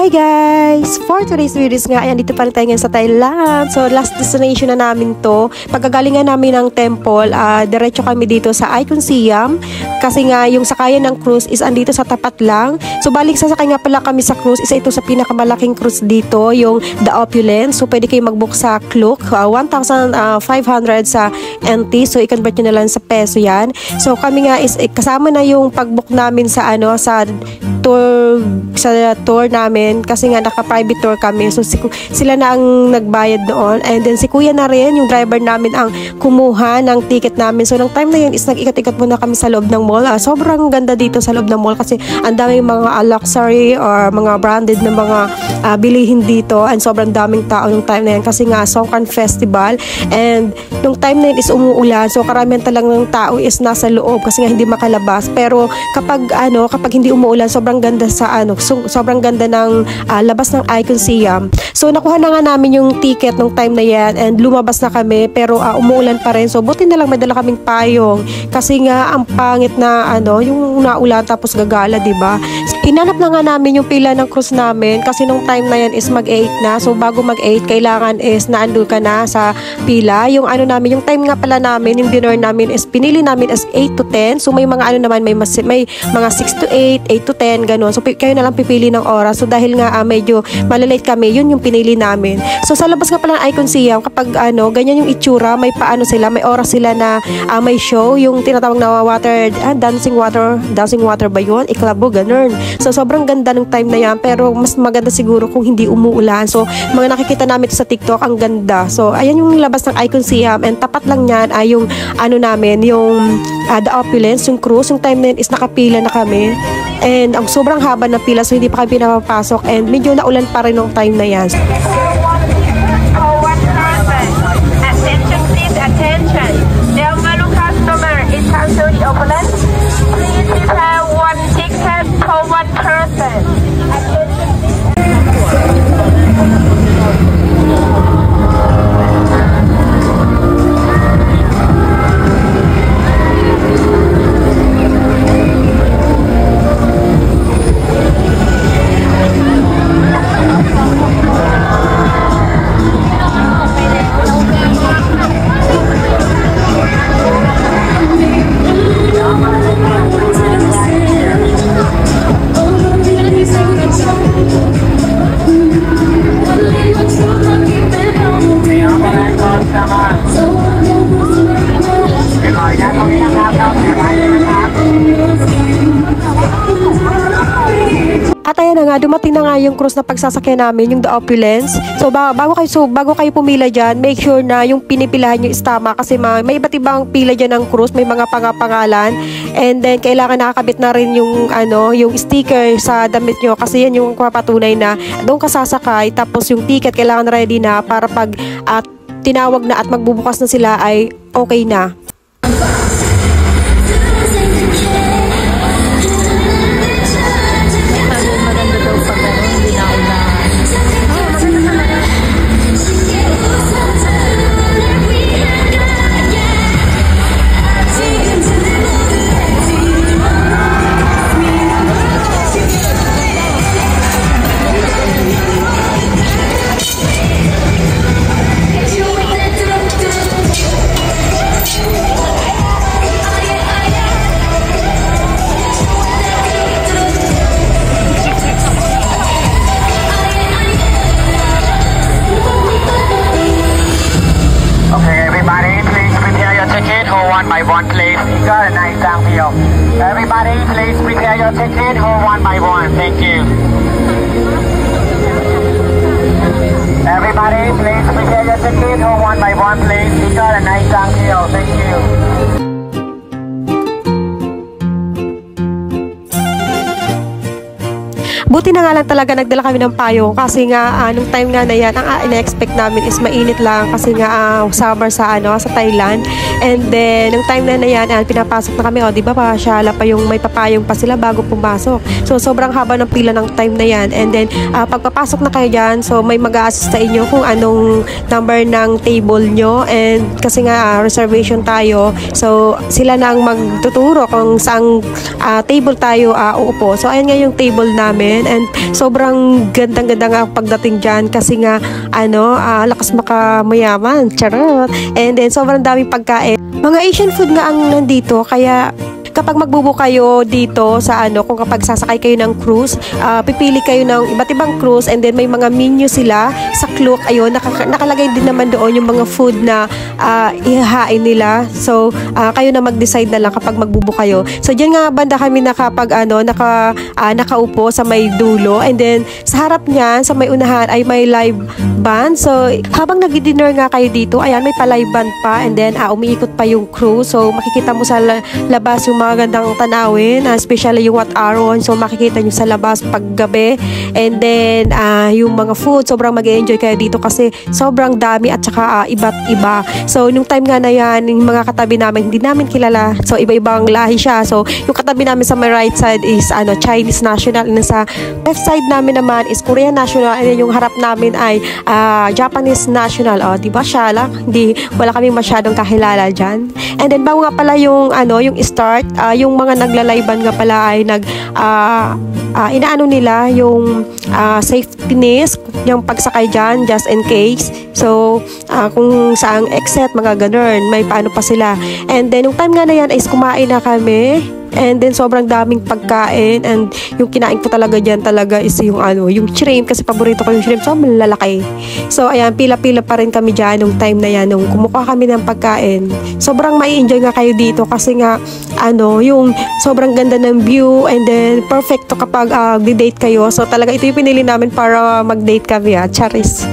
Hi guys! For today's videos nga, ayan, dito pa rin tayo ngayon sa Thailand. So, last destination na namin to. Pagkagalingan namin ng temple, diretso kami dito sa Icon Siam. Kasi nga, yung sakayan ng cruise is andito sa tapat lang. So, balik sasakay nga pala kami sa cruise. Isa ito sa pinakamalaking cruise dito, yung The Opulence. So, pwede kayo mag-book sa Klook. 1,500 sa NT. So, i-convert nyo na lang sa peso yan. So, kami nga is kasama na yung pag-book namin sa tour namin kasi nga naka-private tour kami. So sila na ang nagbayad noon, and then si kuya na rin, yung driver namin, ang kumuha ng ticket namin. So nung time na yun is nag-ikat-ikat muna kami sa loob ng mall. Sobrang ganda dito sa loob ng mall kasi ang daming mga luxury or mga branded na mga bilihin dito, and sobrang daming tao nung time na yan kasi nga Songkran Festival, and nung time na yun is umuulan. So karamihan talagang ng tao is nasa loob kasi nga hindi makalabas. Pero kapag hindi umuulan, sobrang ganda sa sobrang ganda ng labas ng Icon Siam. So nakuha na nga namin yung ticket nung time na yan, and lumabas na kami, pero umuulan pa rin. So buti na lang may dala kaming payong kasi nga ang pangit na yung naulan tapos gagala, diba? Hinanap na nga namin yung pila ng cruise namin kasi nung time na yan is mag-8 na. So bago mag-8, kailangan is naandun ka na sa pila. Yung yung time nga pala namin, yung dinner namin is pinili namin as 8 to 10. So may mga naman, may mga 6 to 8, 8 to 10, gano'n. So kayo na lang pipili ng oras. So dahil nga medyo malalate kami, yun yung pinili namin. So sa labas nga pala ng Icon Siam, kapag ganyan yung itsura, may may oras sila na may show, yung tinatawag na dancing water ba yun? Iklabo, ganun. So sobrang ganda ng time na yan, pero mas maganda siguro kung hindi umuulan. So mga nakikita namin sa TikTok, ang ganda. So ayan yung labas ng Icon Siam, and tapat lang yan ay yung namin, yung The Opulence, yung cruise. Yung time na yun is nakapila na kami, and ang sobrang haba ng pila, so hindi pa kami pinapapasok, and medyo naulan pa rin nung time na yan. Attention please, attention. Dear fellow customer, it's cancel the Opulence. Please prepare one ticket for one person. Attention At ayan na nga, dumating na nga yung cruise na pagsasakyan namin, yung The Opulence. So bago kayo pumila dyan, make sure na yung pinipilahan nyo is tama kasi may iba't ibang pila dyan ng cruise, may mga pangalan, and then kailangan nakakabit na rin yung yung sticker sa damit nyo kasi yan yung papatunay na doon ka sasakay. Tapos yung ticket kailangan ready na para pag tinawag na at magbubukas na sila ay okay na. Everybody, please prepare your ticket, hold one by one. Thank you. Everybody, please prepare your ticket, hold one by one, please. Speaker and nice thank you. Thank you. Buti na nga lang talaga nagdala kami ng payong kasi nga nung time nga na yan, ang ina-expect namin is mainit lang kasi nga summer sa Thailand. And then nung time na yan, pinapasok na kami, di ba pasyala pa yung may papayong pa sila bago pumasok. So sobrang haba ng pila ng time na yan. And then pagpapasok na kayo dyan, so may mag-a-assist sa inyo kung anong number ng table nyo, and kasi nga reservation tayo, so sila na ang magtuturo kung saang table tayo uupo. So ayan nga yung table namin. and sobrang gandang-ganda nga pagdating dyan kasi nga lakas makamayaman, charot. And then sobrang daming pagkain. Mga Asian food nga ang nandito, kaya kapag magbubo kayo dito sa kung kapag sasakay kayo ng cruise, pipili kayo ng iba't ibang cruise, and then may mga menu sila sa Klook. Ayun, nakalagay din naman doon yung mga food na ihahain nila. So, kayo na mag-decide na lang kapag magbubo kayo. So, dyan nga banda kami nakaupo sa may dulo, and then sa harap niyan, sa may unahan ay may live band. So, habang nag-dinner nga kayo dito, ayan, may pa-live band pa, and then umiikot pa yung cruise. So, makikita mo sa labas yung magandang tanawin, especially yung Wat Arun. So makikita nyo sa labas paggabi, and then yung mga food, sobrang mag-enjoy kayo dito kasi sobrang dami at saka iba't iba. So nung time nga na yan, yung mga katabi namin hindi namin kilala, so iba-ibang lahi siya. So yung katabi namin sa my right side is Chinese national, and sa left side namin naman is Korean national, and yung harap namin ay Japanese national. Diba siya lang, wala kaming masyadong kakilala dyan. And then bago nga pala yung yung start, yung mga naglalayban nga pala ay inaano nila yung safetyness, yung pagsakay dyan, just in case. So, kung saang exit, mga ganun, may paano pa sila. And then, yung time nga na yan is kumain na kami. And then sobrang daming pagkain, and yung kinain ko talaga dyan talaga is yung shrimp, kasi paborito ko yung shrimp, so malalaki. So ayan, pila-pila pa rin kami dyan nung time na yan, nung kumukuha kami ng pagkain. Sobrang mai-enjoy nga kayo dito kasi nga yung sobrang ganda ng view, and then perfecto kapag di-date kayo. So talaga ito yung pinili namin para mag-date kami, charis.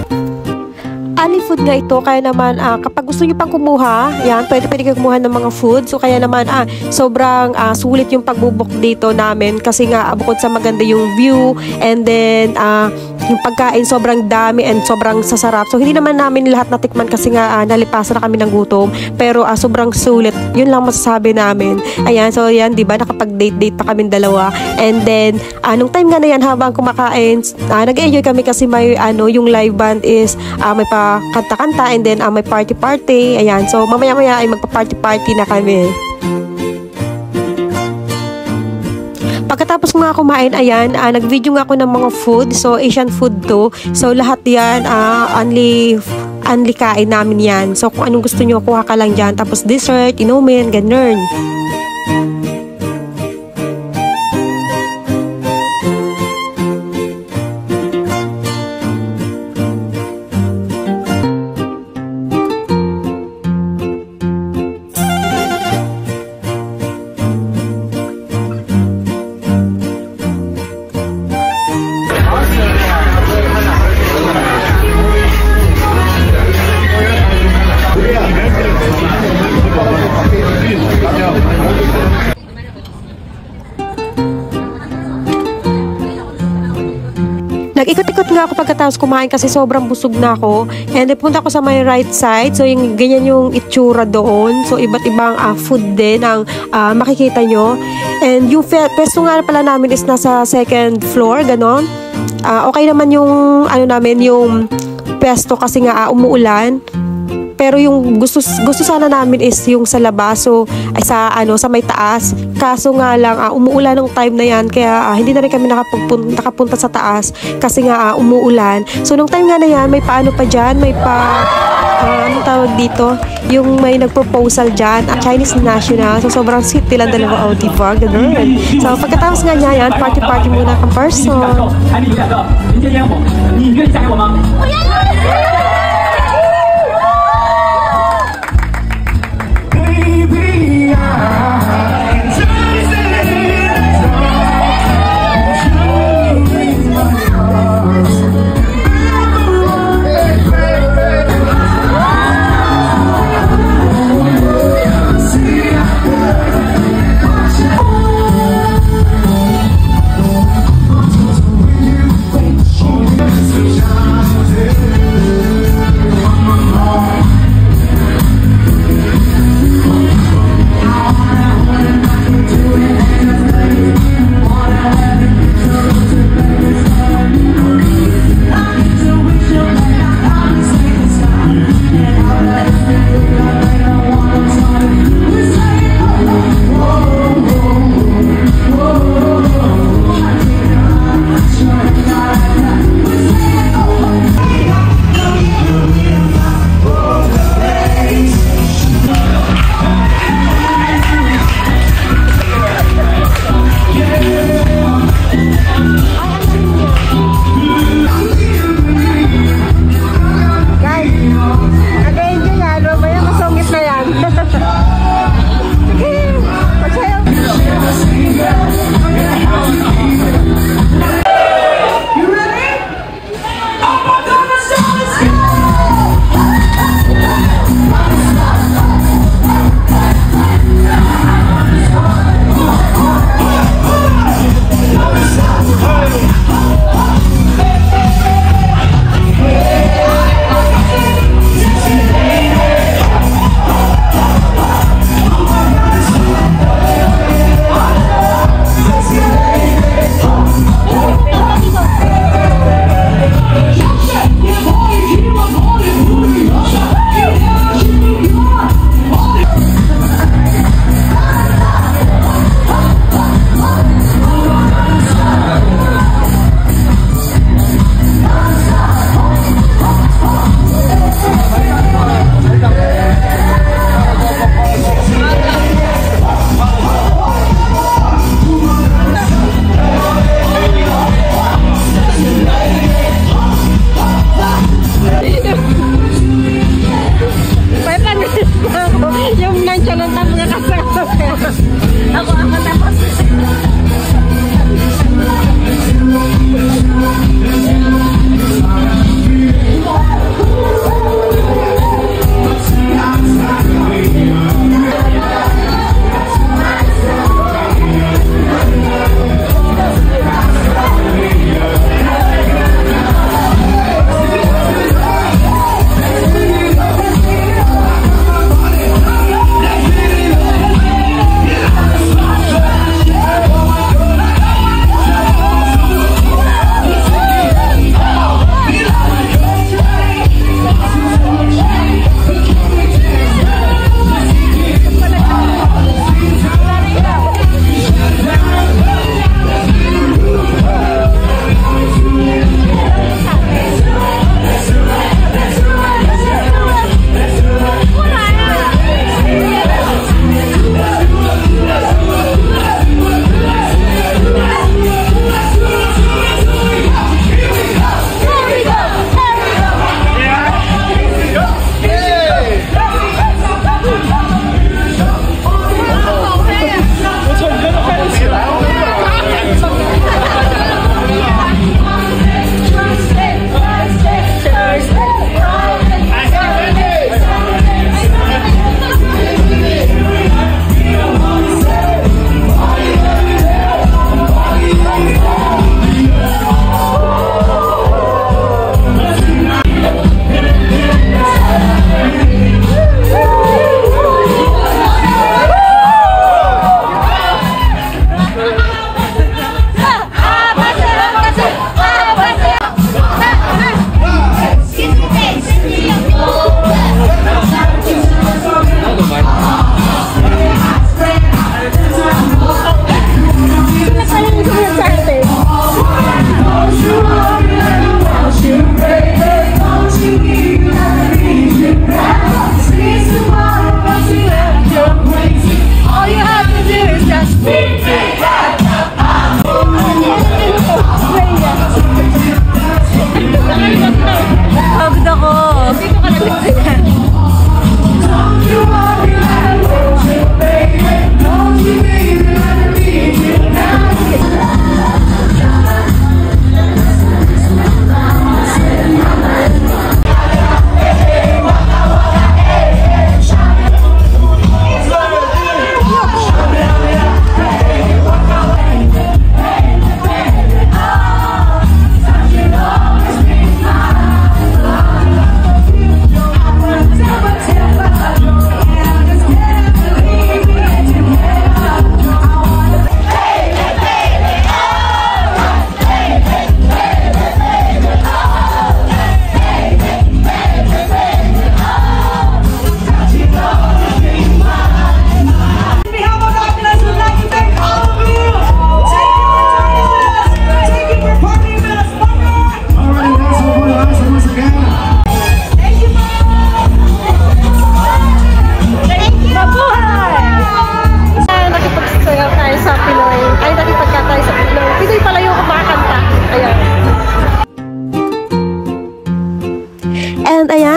Ali food nga ito, kaya naman kapag gusto nyo pang kumuha, yan, pwede kayo kumuha ng mga food. So kaya naman sobrang sulit yung pagbubok dito namin kasi nga bukod sa maganda yung view, and then yung pagkain sobrang dami and sobrang sasarap. So hindi naman namin lahat natikman kasi nga nalipasan na kami ng gutom, pero sobrang sulit. Yun lang masasabi namin. Ayan, so yan, diba, nakapag-date pa kami dalawa. And then nung time nga na yan, habang kumakain, nag-enjoy kami kasi may yung live band is may pa kanta-kanta, and then may party-party. Ayan, so mamaya-maya ay magpa-party-party na kami. Pagkatapos nga kumain, ayan, nag-video nga ako ng mga food. So Asian food to. So lahat yan only kain namin yan. So kung anong gusto nyo, kuha ka lang dyan. Tapos dessert, inumin, ganun. Nag-ikot-ikot nga ako pagkatapos kumain kasi sobrang busog na ako. And punta ako sa my right side. So yung ganyan yung itsura doon. So iba't ibang food din ang makikita nyo. And yung pesto nga pala namin is nasa second floor, ganon. Okay naman yung namin, yung pesto kasi nga umuulan. Pero yung gusto sana namin is yung sa labas, so ay sa may taas. Kaso nga lang umuulan ng time na yan, kaya hindi na rin kami nakapunta sa taas kasi nga umuulan. So nung time nga na yan, may paano pa dyan, may anong tawag dito, yung may nag-proposal dyan, Chinese national. So sobrang sweet nilang dalawa, diba? Ganun. So pagkatapos nga niya yan, party muna kang person.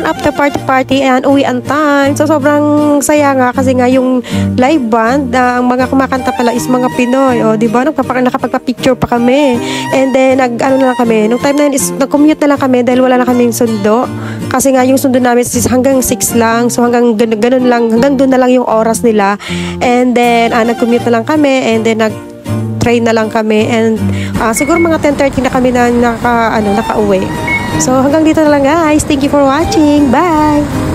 after party and uwi on time. So sobrang saya nga kasi nga yung live band, ang mga kumakanta pala is mga Pinoy. O, di ba? Nakapagpa-picture pa kami. And then, ano na lang kami. Nung time na yun is, nag-commute na lang kami dahil wala na kaming sundo. Kasi nga, yung sundo namin is hanggang 6 lang. So, hanggang ganun lang, hanggang doon na lang yung oras nila. And then, nag-commute na lang kami. And then, nag-train na lang kami. And, siguro mga 10:30 na kami na nakauwi. So, hanggang dito na lang guys. Thank you for watching. Bye!